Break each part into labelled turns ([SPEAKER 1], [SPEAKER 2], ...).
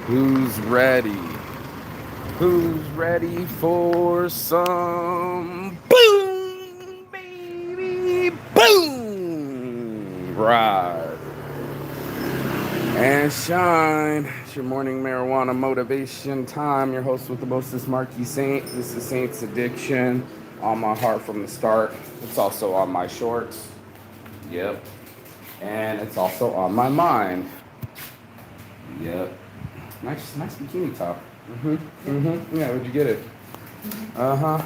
[SPEAKER 1] Who's ready? Who's ready for some boom, baby? Boom! Right. And shine. It's your morning marijuana motivation time. Your host with the mostest, Marky Saint. This is Saint's Addiction. On my heart from the start. It's also on my shorts. Yep. And it's also on my mind. Yep. Nice bikini top. Yeah, where'd you get it? Uh-huh.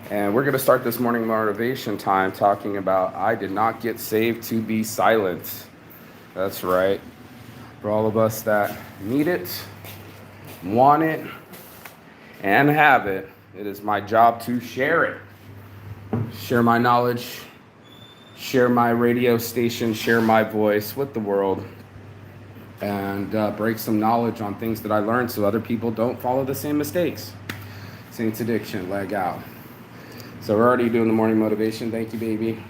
[SPEAKER 1] And we're gonna start this morning motivation time talking about I did not get saved to be silent. That's right. For all of us that need it, want it, and have it, it is my job to share it. Share my knowledge, share my radio station, share my voice with the world, and break some knowledge on things that I learned so other people don't follow the same mistakes. Saints Addiction, leg out. So we're already doing the morning motivation. Thank you, baby.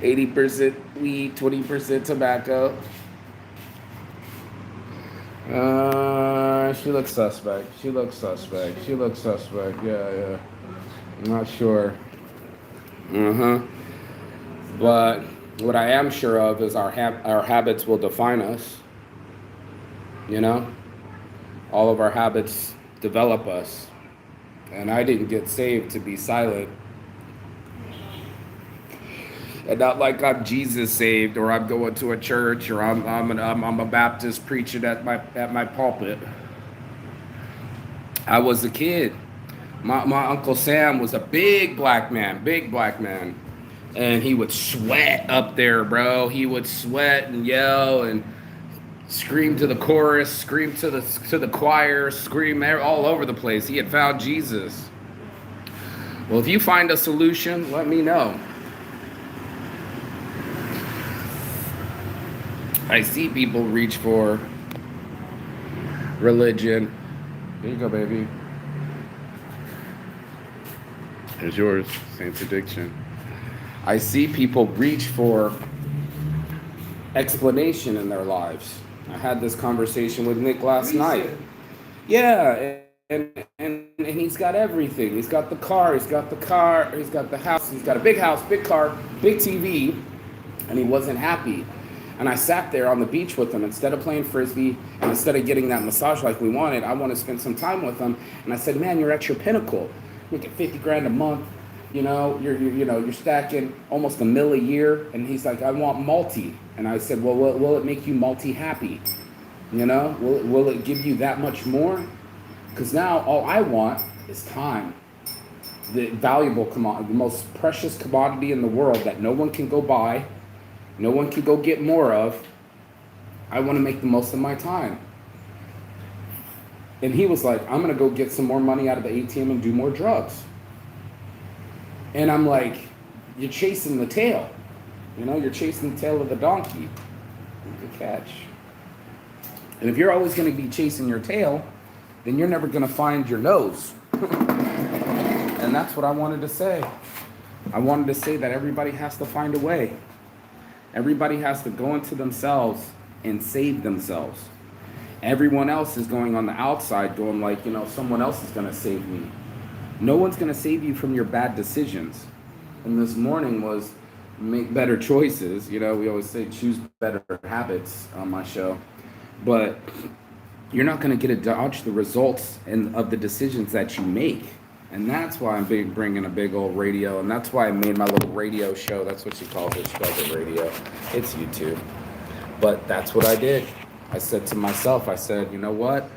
[SPEAKER 1] %80 weed, 20% tobacco. She looks suspect. Yeah. I'm not sure. But what I am sure of is our habits will define us. You know? All of our habits develop us. And I didn't get saved to be silent. And not like I'm Jesus saved, or I'm going to a church, or I'm a Baptist preaching at my pulpit. I was a kid. My Uncle Sam was a big black man, and he would sweat up there, bro. He would sweat and yell and scream to the chorus, scream to the choir, scream all over the place. He had found Jesus. Well, if you find a solution, let me know. I see people reach for religion. Here you go, baby. Here's yours, Saints Addiction. I see people reach for explanation in their lives. I had this conversation with Nick last night. Yeah, and he's got everything. He's got the car, he's got the house, he's got a big house, big car, big TV, and he wasn't happy. And I sat there on the beach with him. Instead of playing frisbee and instead of getting that massage like we wanted, I want to spend some time with him. And I said, man, you're at your pinnacle. You're making 50 grand a month. You know, you're stacking almost $1 million a year. And he's like, I want multi. And I said, well, will it make you multi-happy? You know, will it give you that much more? Because now all I want is time. The valuable commodity, the most precious commodity in the world that no one can go buy. No one can go get more of. I want to make the most of my time. And he was like, I'm going to go get some more money out of the ATM and do more drugs. And I'm like, you're chasing the tail. You know, you're chasing the tail of the donkey. Good catch. And if you're always going to be chasing your tail, then you're never going to find your nose. And that's what I wanted to say. I wanted to say that everybody has to find a way. Everybody has to go into themselves and save themselves. Everyone else is going on the outside going like, you know, someone else is going to save me. No one's going to save you from your bad decisions. And this morning was make better choices. You know, we always say choose better habits on my show. But you're not going to get to dodge the results of the decisions that you make. And that's why I'm bringing a big old radio, and that's why I made my little radio show. That's what she calls it. She calls it radio. It's YouTube. But that's what I did. I said to myself, I said, you know what?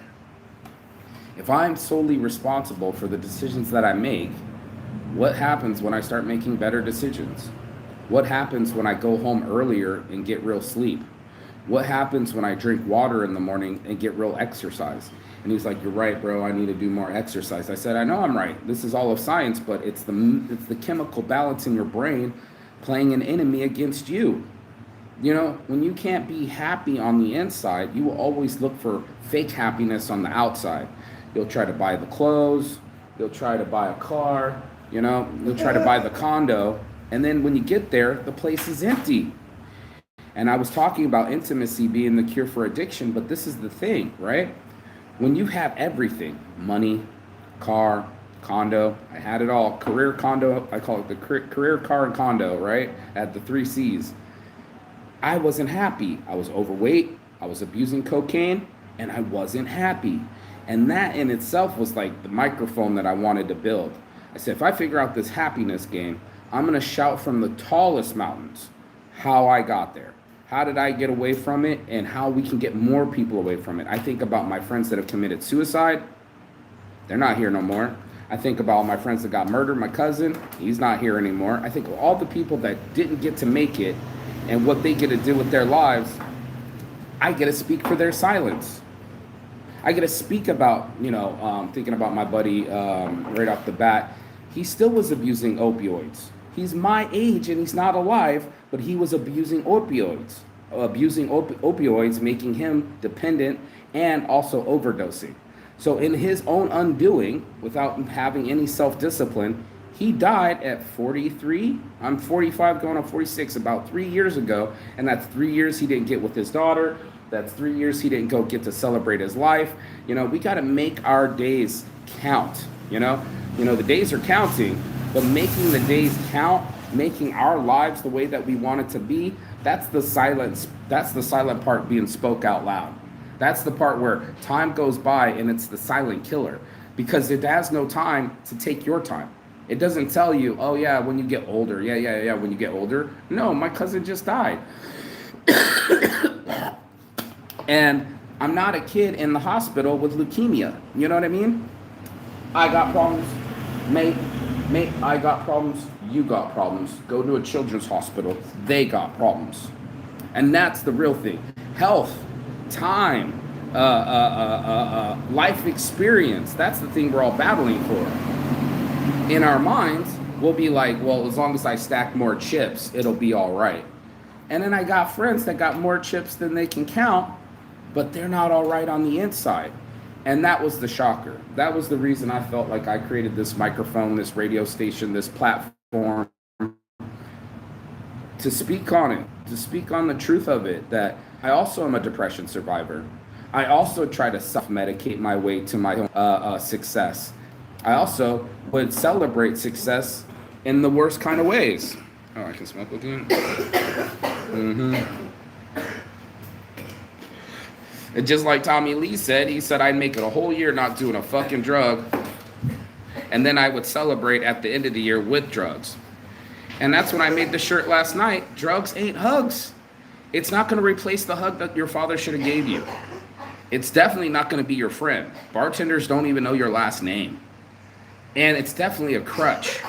[SPEAKER 1] If I'm solely responsible for the decisions that I make, what happens when I start making better decisions? What happens when I go home earlier and get real sleep? What happens when I drink water in the morning and get real exercise? And he's like, you're right, bro, I need to do more exercise. I said, I know I'm right. This is all of science, but it's the chemical balance in your brain playing an enemy against you. You know, when you can't be happy on the inside, you will always look for fake happiness on the outside. You'll try to buy the clothes, you'll try to buy a car, you know, you'll try to buy the condo, And then when you get there, the place is empty. And I was talking about intimacy being the cure for addiction, but this is the thing, right? When you have everything, money, car, condo, I had it all, career condo, I call it the career car and condo, right? At the 3 C's. I wasn't happy. I was overweight, I was abusing cocaine, and I wasn't happy. And that in itself was like the microphone that I wanted to build. I said, if I figure out this happiness game, I'm going to shout from the tallest mountains how I got there. How did I get away from it, and how we can get more people away from it. I think about my friends that have committed suicide. They're not here no more. I think about my friends that got murdered. My cousin, he's not here anymore. I think of all the people that didn't get to make it and what they get to do with their lives. I get to speak for their silence. I get to speak about, thinking about my buddy right off the bat. He still was abusing opioids. He's my age and he's not alive, but he was abusing opioids. Opioids, making him dependent and also overdosing. So in his own undoing, without having any self-discipline, he died at 43. I'm 45 going on 46, about 3 years ago. And that's 3 years he didn't get with his daughter. That's 3 years he didn't go get to celebrate his life. We got to make our days count. The days are counting, but making the days count, making our lives the way that we want it to be, that's the silence. That's the silent part being spoke out loud. That's the part where time goes by and it's the silent killer, because it has no time to take your time. It doesn't tell you, oh yeah, when you get older. Yeah, when you get older. No, my cousin just died. And I'm not a kid in the hospital with leukemia. You know what I mean? I got problems. Mate, I got problems. You got problems. Go to a children's hospital. They got problems. And that's the real thing. Health, time, life experience. That's the thing we're all battling for. In our minds, we'll be like, well, as long as I stack more chips, it'll be all right. And then I got friends that got more chips than they can count, but they're not all right on the inside. And that was the shocker. That was the reason I felt like I created this microphone, this radio station, this platform, to speak on it, to speak on the truth of it, that I also am a depression survivor. I also try to self-medicate my way to my own success. I also would celebrate success in the worst kind of ways. Oh, I can smoke again? And just like Tommy Lee said, he said I'd make it a whole year not doing a fucking drug, and then I would celebrate at the end of the year with drugs. And that's when I made the shirt last night. Drugs ain't hugs. It's not going to replace the hug that your father should have gave you. It's definitely not going to be your friend. Bartenders don't even know your last name. And it's definitely a crutch.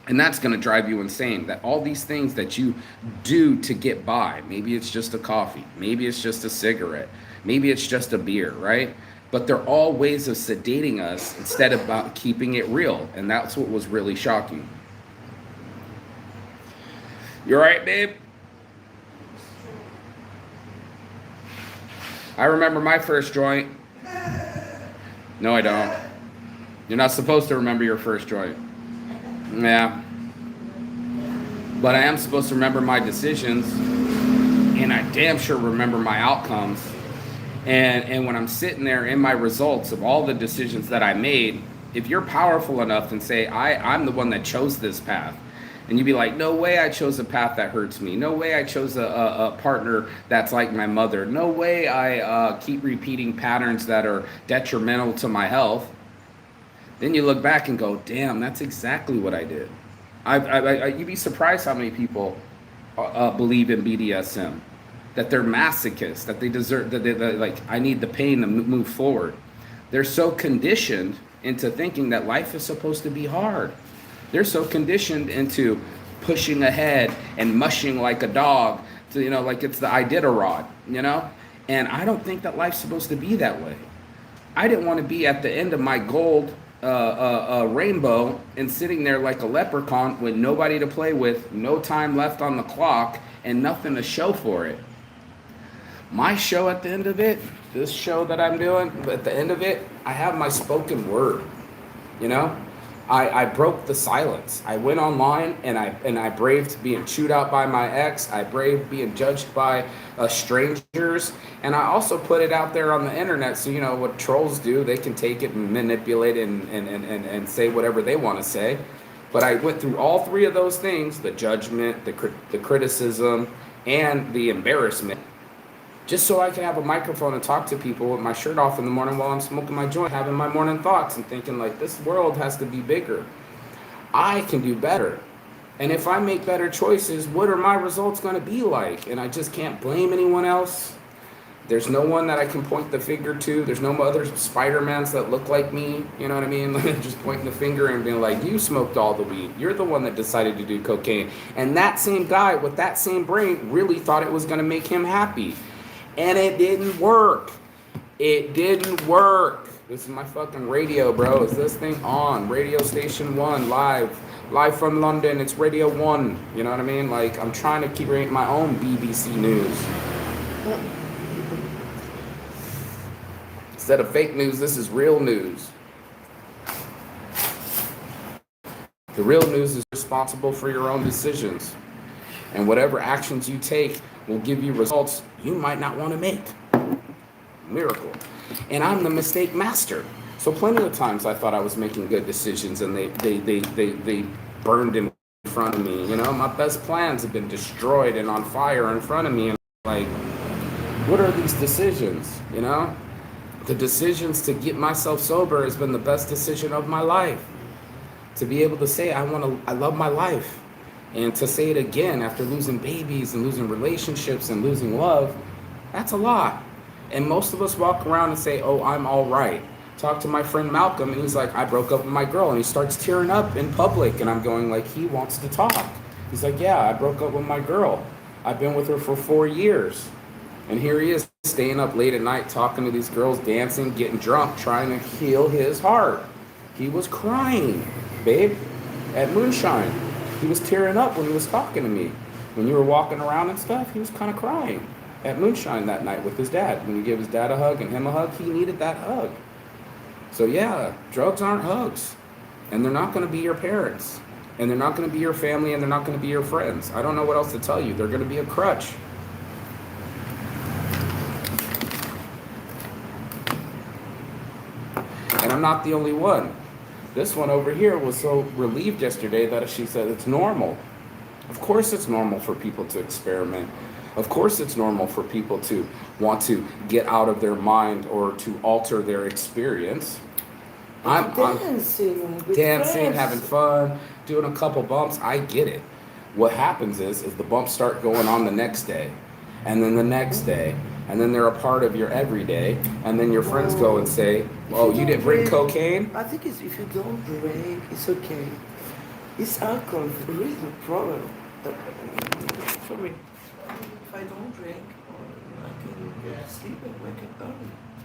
[SPEAKER 1] And that's going to drive you insane. That all these things that you do to get by, maybe it's just a coffee, maybe it's just a cigarette, maybe it's just a beer, right? But they're all ways of sedating us instead of about keeping it real. And that's what was really shocking. You all right, babe? I remember my first joint. No, I don't. You're not supposed to remember your first joint. Yeah. But I am supposed to remember my decisions, and I damn sure remember my outcomes. And when I'm sitting there in my results of all the decisions that I made, if you're powerful enough and say, I'm the one that chose this path, and you'd be like, no way I chose a path that hurts me. No way I chose a partner that's like my mother. No way I keep repeating patterns that are detrimental to my health. Then you look back and go, damn, that's exactly what I did. You'd be surprised how many people believe in BDSM, that they're masochists, that they deserve, that they're like, I need the pain to move forward. They're so conditioned into thinking that life is supposed to be hard. They're so conditioned into pushing ahead and mushing like a dog, to, like it's the Iditarod, And I don't think that life's supposed to be that way. I didn't want to be at the end of my gold rainbow and sitting there like a leprechaun with nobody to play with, no time left on the clock, and nothing to show for it. My show at the end of it, this show that I'm doing, at the end of it, I have my spoken word, I broke the silence. I went online and I braved being chewed out by my ex. I braved being judged by strangers, and I also put it out there on the internet. So you know what trolls do? They can take it and manipulate it and say whatever they want to say. But I went through all three of those things: the judgment, the criticism, and the embarrassment, just so I can have a microphone and talk to people with my shirt off in the morning while I'm smoking my joint, having my morning thoughts and thinking like, this world has to be bigger. I can do better. And if I make better choices, what are my results going to be like? And I just can't blame anyone else. There's no one that I can point the finger to. There's no other Spider-Mans that look like me. You know what I mean? Just pointing the finger and being like, you smoked all the weed. You're the one that decided to do cocaine. And that same guy with that same brain really thought it was going to make him happy. And it didn't work. It didn't work. This is my fucking radio, bro. Is this thing on? Radio Station 1, live from London. It's Radio 1. You know what I mean? Like, I'm trying to keep my own BBC News. Instead of fake news, this is real news. The real news is responsible for your own decisions. And whatever actions you take will give you results you might not want to make. Miracle. And I'm the mistake master. So plenty of times I thought I was making good decisions and they burned in front of me. You know, my best plans have been destroyed and on fire in front of me. And like, what are these decisions? You know, the decisions to get myself sober has been the best decision of my life. To be able to say, I love my life. And to say it again after losing babies and losing relationships and losing love, that's a lot. And most of us walk around and say, oh, I'm all right. Talk to my friend Malcolm, and he's like, I broke up with my girl. And he starts tearing up in public. And I'm going like, he wants to talk. He's like, yeah, I broke up with my girl. I've been with her for 4 years. And here he is staying up late at night, talking to these girls, dancing, getting drunk, trying to heal his heart. He was crying, babe, at Moonshine. He was tearing up when he was talking to me. When you were walking around and stuff, he was kind of crying at Moonshine that night with his dad. When you gave his dad a hug and him a hug, he needed that hug. So yeah, drugs aren't hugs. And they're not going to be your parents. And they're not going to be your family, and they're not going to be your friends. I don't know what else to tell you. They're going to be a crutch. And I'm not the only one. This one over here was so relieved yesterday that she said it's normal. Of course it's normal for people to experiment. Of course it's normal for people to want to get out of their mind or to alter their experience. I'm dancing, having fun, doing a couple bumps. I get it. What happens is the bumps start going on the next day, and then the next day, and then they're a part of your everyday, and then your friends go and say, oh, you didn't bring cocaine?
[SPEAKER 2] I think it's if you don't drink, it's okay. It's alcohol, really the problem. For me, if I don't drink, I can go to sleep and wake up early.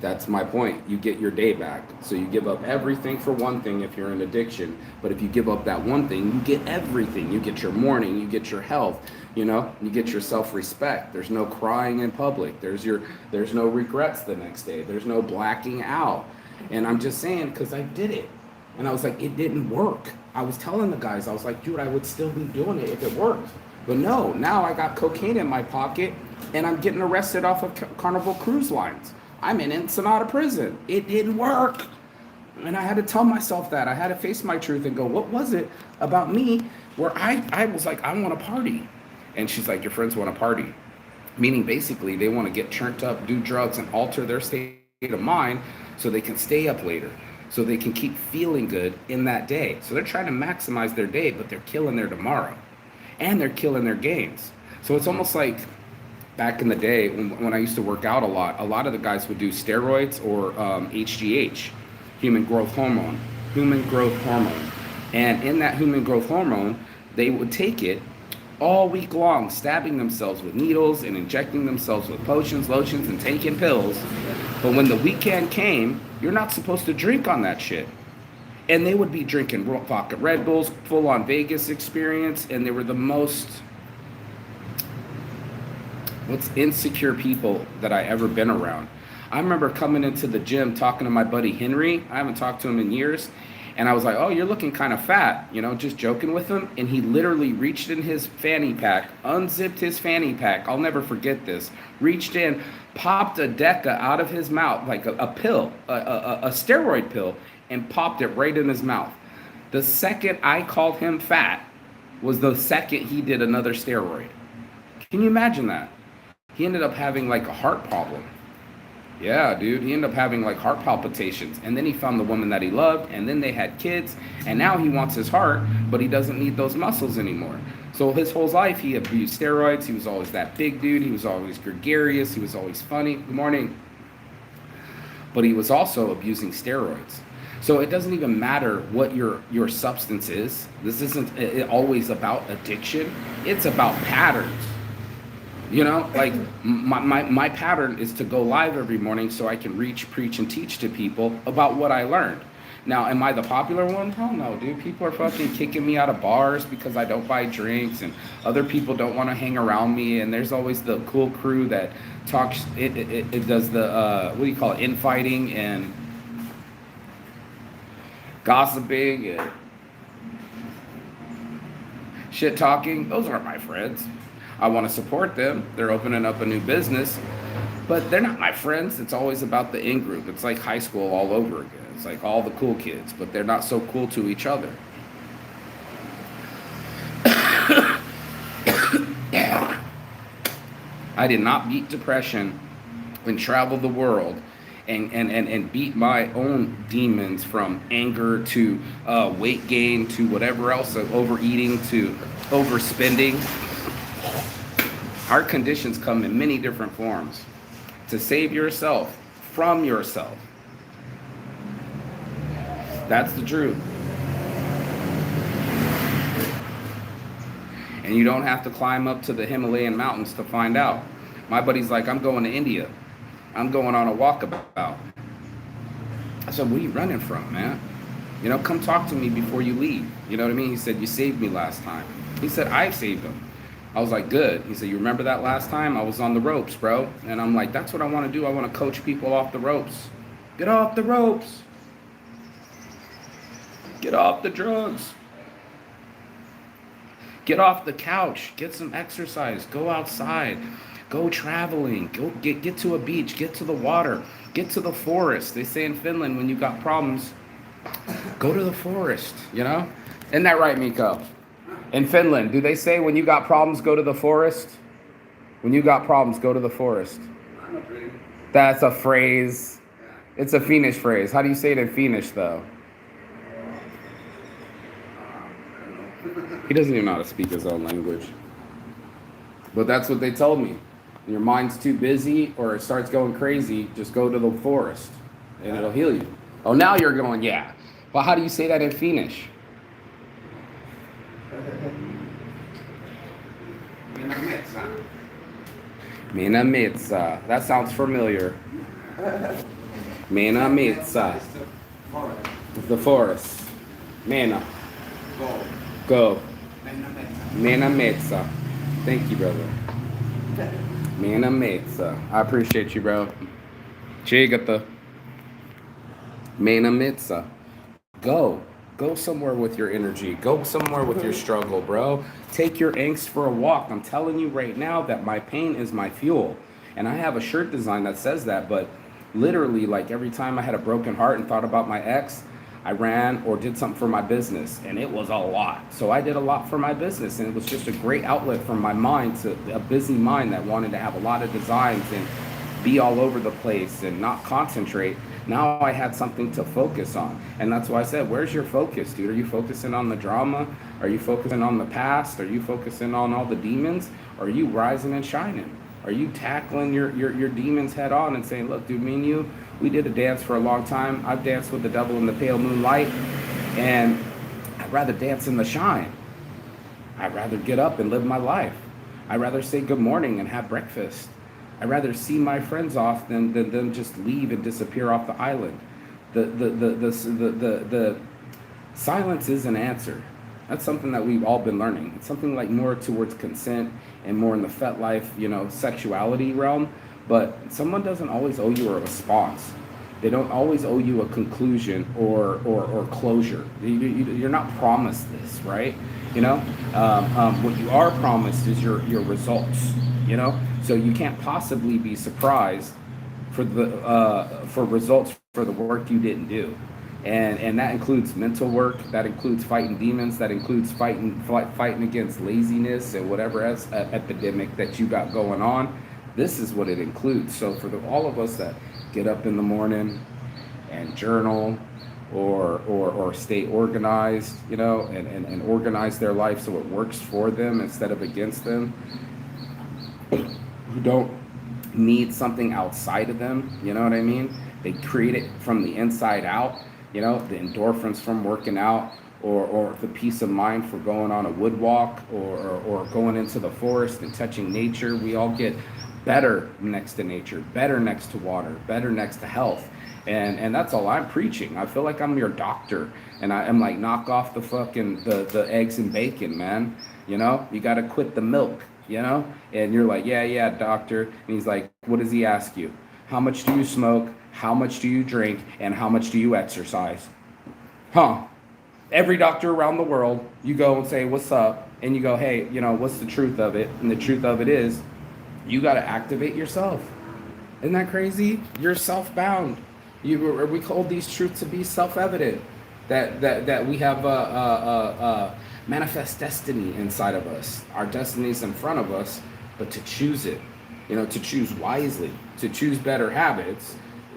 [SPEAKER 1] That's my point. You get your day back. So you give up everything for one thing if you're in addiction. But if you give up that one thing, you get everything. You get your morning, you get your health, you know, you get your self-respect. There's no crying in public. There's no regrets the next day. There's no blacking out. And I'm just saying, because I did it. And I was like, it didn't work. I was telling the guys, I was like, dude, I would still be doing it if it worked. But no, now I got cocaine in my pocket and I'm getting arrested off of Carnival Cruise Lines. I'm in Ensenada prison. It didn't work. And I had to tell myself that. I had to face my truth and go, what was it about me where I was like, I want to party. And she's like, your friends want to party. Meaning basically they want to get turned up, do drugs, and alter their state of mind so they can stay up later, so they can keep feeling good in that day. So they're trying to maximize their day, but they're killing their tomorrow. And they're killing their gains. So it's almost like back in the day when I used to work out a lot of the guys would do steroids or HGH, human growth hormone. And in that human growth hormone, they would take it all week long, stabbing themselves with needles and injecting themselves with potions, lotions, and taking pills. But when the weekend came, you're not supposed to drink on that shit. And they would be drinking vodka Red Bulls, full-on Vegas experience, and they were the most insecure people that I ever been around. I remember coming into the gym talking to my buddy Henry. I haven't talked to him in years. And I was like, oh, you're looking kind of fat, just joking with him. And he literally reached in his fanny pack, unzipped his fanny pack. I'll never forget this. Reached in, popped a Deca out of his mouth, like a pill, a steroid pill, and popped it right in his mouth. The second I called him fat was the second he did another steroid. Can you imagine that? He ended up having like a heart problem. Yeah, dude, he ended up having like heart palpitations. And then he found the woman that he loved, and then they had kids, and now he wants his heart, but he doesn't need those muscles anymore. So his whole life he abused steroids. He was always that big dude. He was always gregarious. He was always funny. Good morning. But he was also abusing steroids. So it doesn't even matter what your substance is. This isn't always about addiction. It's about patterns. Like my pattern is to go live every morning so I can reach, preach, and teach to people about what I learned. Now, am I the popular one? Hell no, dude. People are fucking kicking me out of bars because I don't buy drinks, and other people don't want to hang around me. And there's always the cool crew that talks. It does the what do you call it? Infighting and gossiping and shit talking. Those aren't my friends. I want to support them. They're opening up a new business, but they're not my friends. It's always about the in-group. It's like high school all over again. It's like all the cool kids, but they're not so cool to each other. I did not beat depression and travel the world and beat my own demons, from anger to weight gain to whatever else, overeating to overspending. Heart conditions come in many different forms. To save yourself from yourself. That's the truth. And you don't have to climb up to the Himalayan mountains to find out. My buddy's like, I'm going to India. I'm going on a walkabout. I said, what are you running from, man? Come talk to me before you leave. You know what I mean? He said, you saved me last time. He said, I saved him. I was like, good. He said, you remember that last time? I was on the ropes, bro. And I'm like, that's what I want to do. I want to coach people off the ropes. Get off the ropes. Get off the drugs. Get off the couch. Get some exercise. Go outside. Go traveling. Go get to a beach. Get to the water. Get to the forest. They say in Finland, when you got problems, go to the forest, Isn't that right, Miko? In Finland, do they say when you got problems, go to the forest? When you got problems, go to the forest. That's a phrase. It's a Finnish phrase. How do you say it in Finnish, though? He doesn't even know how to speak his own language. But that's what they told me. When your mind's too busy or it starts going crazy, just go to the forest and it'll heal you. Oh, now you're going, yeah. Well, how do you say that in Finnish? Mena metsä. That sounds familiar. Mena metsä. The forest. Mena. Go. Mena metsä. Thank you, brother. Mena metsä. I appreciate you, bro. Chigata. Mena metsä. Go. Go somewhere with your energy. Go somewhere with your struggle, bro. Take your angst for a walk. I'm telling you right now that my pain is my fuel. And I have a shirt design that says that, but literally, like every time I had a broken heart and thought about my ex, I ran or did something for my business, and it was a lot. So I did a lot for my business, and it was just a great outlet from my mind, to a busy mind that wanted to have a lot of designs and be all over the place and not concentrate. Now I had something to focus on. And that's why I said, where's your focus, dude? Are you focusing on the drama? Are you focusing on the past? Are you focusing on all the demons? Or are you rising and shining? Are you tackling your demons head on and saying, look, dude, me and you, we did a dance for a long time. I've danced with the devil in the pale moonlight, and I'd rather dance in the shine. I'd rather get up and live my life. I'd rather say good morning and have breakfast. I'd rather see my friends off than just leave and disappear off the island. The silence is an answer. That's something that we've all been learning. It's something like more towards consent and more in the FetLife, sexuality realm. But someone doesn't always owe you a response. They don't always owe you a conclusion or closure. You're not promised this, right? You know, what you are promised is your results. You know, so you can't possibly be surprised for results for the work you didn't do, and that includes mental work, that includes fighting demons, that includes fighting against laziness and whatever else epidemic that you got going on. This is what it includes. So for all of us that get up in the morning and journal or stay organized, you know, and organize their life so it works for them instead of against them, who don't need something outside of them, you know what I mean? They create it from the inside out, you know, the endorphins from working out, or the peace of mind for going on a wood walk, or going into the forest and touching nature. We all get better next to nature, better next to water, better next to health. And that's all I'm preaching. I feel like I'm your doctor, and I'm like, knock off the fucking the eggs and bacon, man. You know, you got to quit the milk, you know? And you're like, yeah, doctor. And he's like, what does he ask you? How much do you smoke? How much do you drink? And how much do you exercise? Huh? Every doctor around the world, you go and say, what's up? And you go, hey, you know, what's the truth of it? And the truth of it is, you got to activate yourself. Isn't that crazy? You're self-bound. We hold these truths to be self-evident. That we have a manifest destiny inside of us. Our destiny is in front of us, but to choose it, you know, to choose wisely, to choose better habits.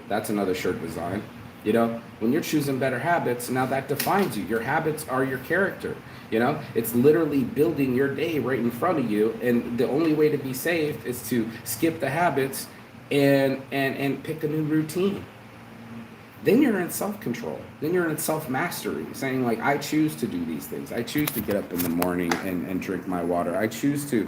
[SPEAKER 1] That's another shirt design. You know, when you're choosing better habits, now that defines you. Your habits are your character. You know, it's literally building your day right in front of you. And the only way to be saved is to skip the habits and pick a new routine. Then you're in self-control. Then you're in self-mastery, saying like, I choose to do these things. I choose to get up in the morning and drink my water. I choose to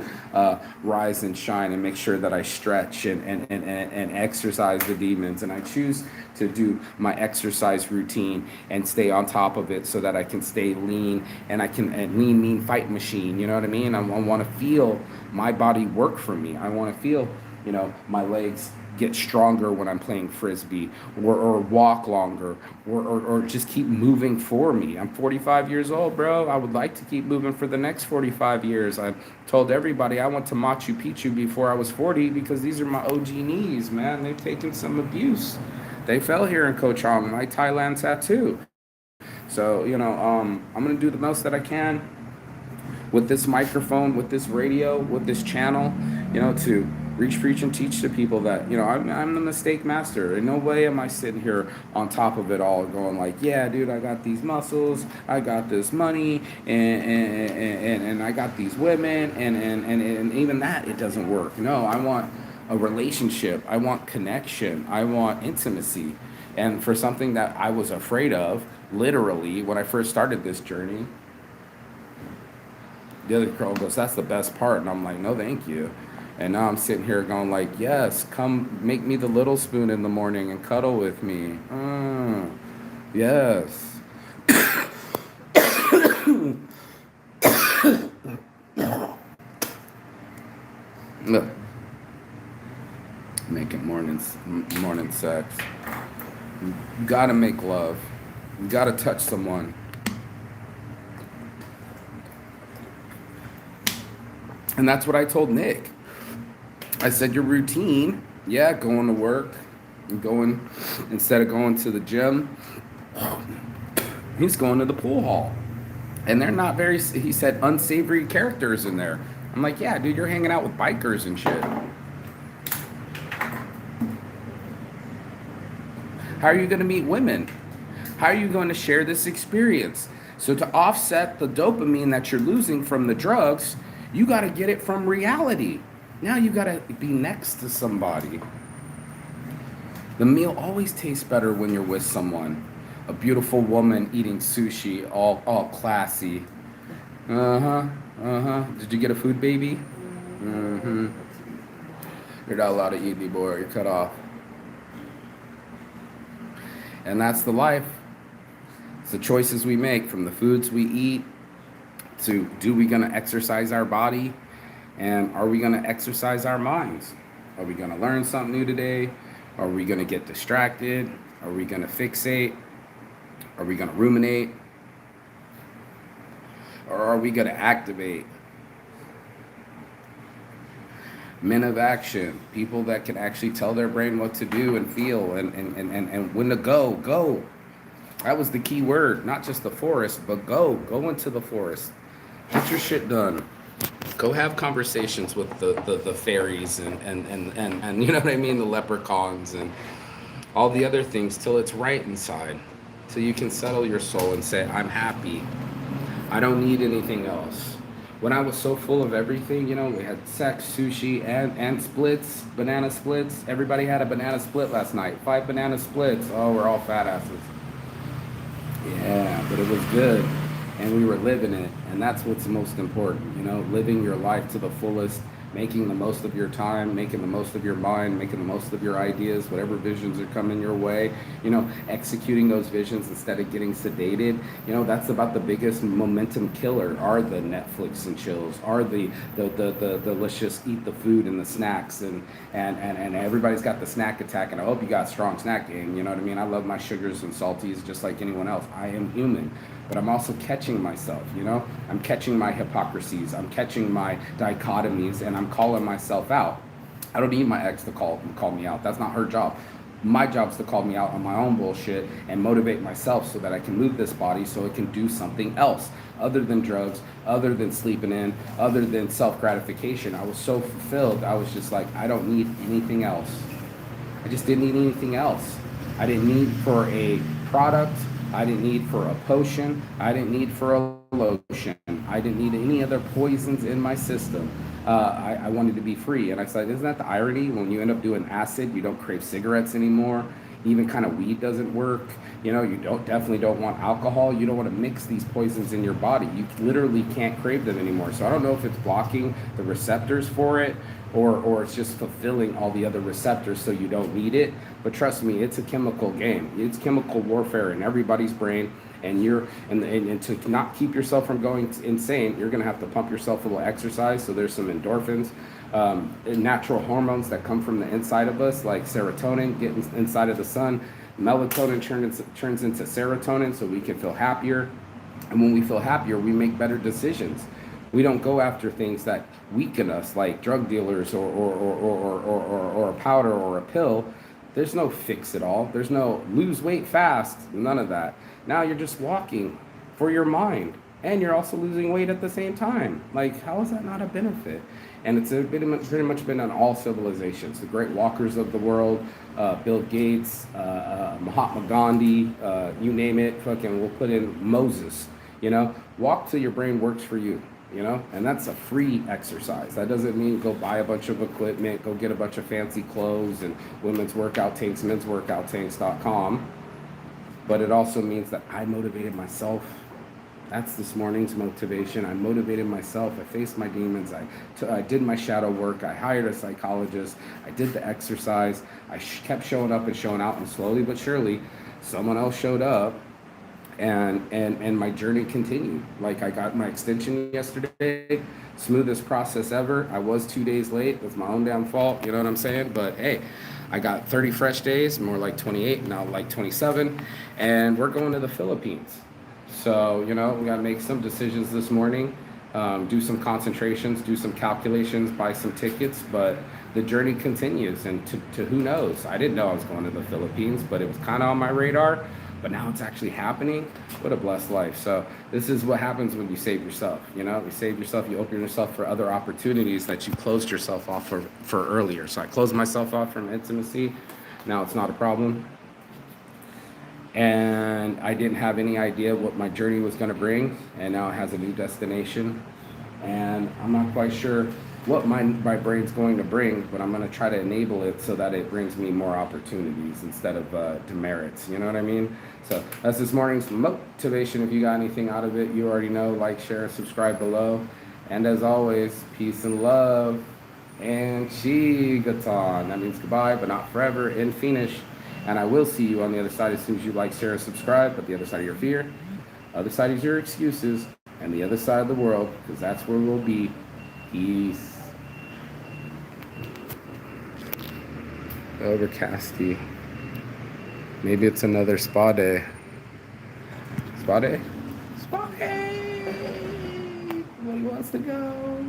[SPEAKER 1] rise and shine and make sure that I stretch and exercise the demons. And I choose to do my exercise routine and stay on top of it so that I can stay lean, and I can lean, mean fight machine. You know what I mean? I want to feel my body work for me. I want to feel, you know, my legs get stronger when I'm playing frisbee, or walk longer, or just keep moving for me. I'm 45 years old, bro. I would like to keep moving for the next 45 years. I told everybody I went to Machu Picchu before I was 40 because these are my OG knees, man. They've taken some abuse. They fell here in Koh Chang, my Thailand tattoo. So, you know, I'm going to do the most that I can with this microphone, with this radio, with this channel, you know, to reach, preach, and teach to people that, you know, I'm the mistake master. In no way am I sitting here on top of it all going like, yeah, dude, I got these muscles, I got this money, and I got these women, and even that, it doesn't work. No, I want a relationship. I want connection. I want intimacy. And for something that I was afraid of, literally, when I first started this journey, the other girl goes, that's the best part. And I'm like, no, thank you. And now I'm sitting here going like, yes, come make me the little spoon in the morning and cuddle with me. Yes. Look. Making morning sex. You gotta make love. You gotta touch someone. And that's what I told Nick. I said, your routine, yeah, going to work and going, instead of going to the gym, he's going to the pool hall. And they're not very, he said, unsavory characters in there. I'm like, yeah, dude, you're hanging out with bikers and shit. How are you going to meet women? How are you going to share this experience? So to offset the dopamine that you're losing from the drugs, you got to get it from reality. Now you got to be next to somebody. The meal always tastes better when you're with someone. A beautiful woman eating sushi, all classy. Did you get a food baby? You're not allowed to eat anymore. You're cut off. And that's the life. It's the choices we make, from the foods we eat to, do we going to exercise our body? And are we going to exercise our minds? Are we going to learn something new today? Are we going to get distracted? Are we going to fixate? Are we going to ruminate? Or are we going to activate? Men of action, people that can actually tell their brain what to do and feel and when to go. That was the key word, not just the forest, but go into the forest. Get your shit done. Go have conversations with the fairies and you know what I mean, the leprechauns and all the other things till it's right inside. Till you can settle your soul and say, I'm happy. I don't need anything else. When I was so full of everything, you know, we had sex, sushi, and splits, banana splits. Everybody had a banana split last night. 5 banana splits. Oh, we're all fat asses. Yeah, but it was good. And we were living it. And that's what's most important, you know, living your life to the fullest, making the most of your time, making the most of your mind, making the most of your ideas, whatever visions are coming your way, you know, executing those visions instead of getting sedated. You know, that's about the biggest momentum killer are the Netflix and chills, are the let's just eat the food and the snacks and everybody's got the snack attack, and I hope you got a strong snack game, you know what I mean? I love my sugars and salties just like anyone else. I am human. But I'm also catching myself, you know? I'm catching my hypocrisies. I'm catching my dichotomies, and I'm calling myself out. I don't need my ex to call me out. That's not her job. My job is to call me out on my own bullshit and motivate myself so that I can move this body so it can do something else other than drugs, other than sleeping in, other than self-gratification. I was so fulfilled. I was just like, I don't need anything else. I just didn't need anything else. I didn't need for a product. I didn't need for a potion. I didn't need for a lotion. I didn't need any other poisons in my system. I wanted to be free. And I said, isn't that the irony? When you end up doing acid, you don't crave cigarettes anymore. Even kind of weed doesn't work. You know, you definitely don't want alcohol. You don't want to mix these poisons in your body. You literally can't crave them anymore. So I don't know if it's blocking the receptors for it, or it's just fulfilling all the other receptors so you don't need it. But trust me, it's a chemical game. It's chemical warfare in everybody's brain. And to not keep yourself from going insane, you're going to have to pump yourself a little exercise. So there's some endorphins, natural hormones that come from the inside of us, like serotonin, get inside of the sun. Melatonin turns into serotonin so we can feel happier. And when we feel happier, we make better decisions. We don't go after things that weaken us, like drug dealers or a powder or a pill. There's no fix it all. There's no lose weight fast, none of that. Now you're just walking for your mind, and you're also losing weight at the same time. Like, how is that not a benefit? And it's pretty much been on all civilizations. The great walkers of the world, Bill Gates, Mahatma Gandhi, you name it, fucking we'll put in Moses, you know? Walk till your brain works for you. You know, and that's a free exercise. That doesn't mean go buy a bunch of equipment, go get a bunch of fancy clothes and women's workout tanks, mensworkouttanks.com. But it also means that I motivated myself. That's this morning's motivation. I motivated myself. I faced my demons. I did my shadow work. I hired a psychologist. I did the exercise. I kept showing up and showing out, and slowly but surely, someone else showed up. And my journey continued. Like, I got my extension yesterday, smoothest process ever. I was 2 days late. That's my own damn fault. You know what I'm saying? But hey, I got 30 fresh days, more like 28, now like 27. And we're going to the Philippines. So, you know, we got to make some decisions this morning, do some concentrations, do some calculations, buy some tickets. But the journey continues. And to who knows? I didn't know I was going to the Philippines, but it was kind of on my radar. But now it's actually happening. What a blessed life. So this is what happens when you save yourself. You know, you save yourself, you open yourself for other opportunities that you closed yourself off for earlier. So I closed myself off from intimacy. Now it's not a problem. And I didn't have any idea what my journey was going to bring. And now it has a new destination. And I'm not quite sure what my brain's going to bring, but I'm going to try to enable it so that it brings me more opportunities instead of demerits. You know what I mean? So that's this morning's motivation. If you got anything out of it, you already know. Like, share, subscribe below. And as always, peace and love. And Shigaton. That means goodbye, but not forever. And finish. And I will see you on the other side as soon as you like, share, subscribe. But the other side of your fear, other side is your excuses, and the other side of the world, because that's where we'll be. Peace. Overcasty. Maybe it's another spa day. Spa day? Spa day! Nobody wants to go.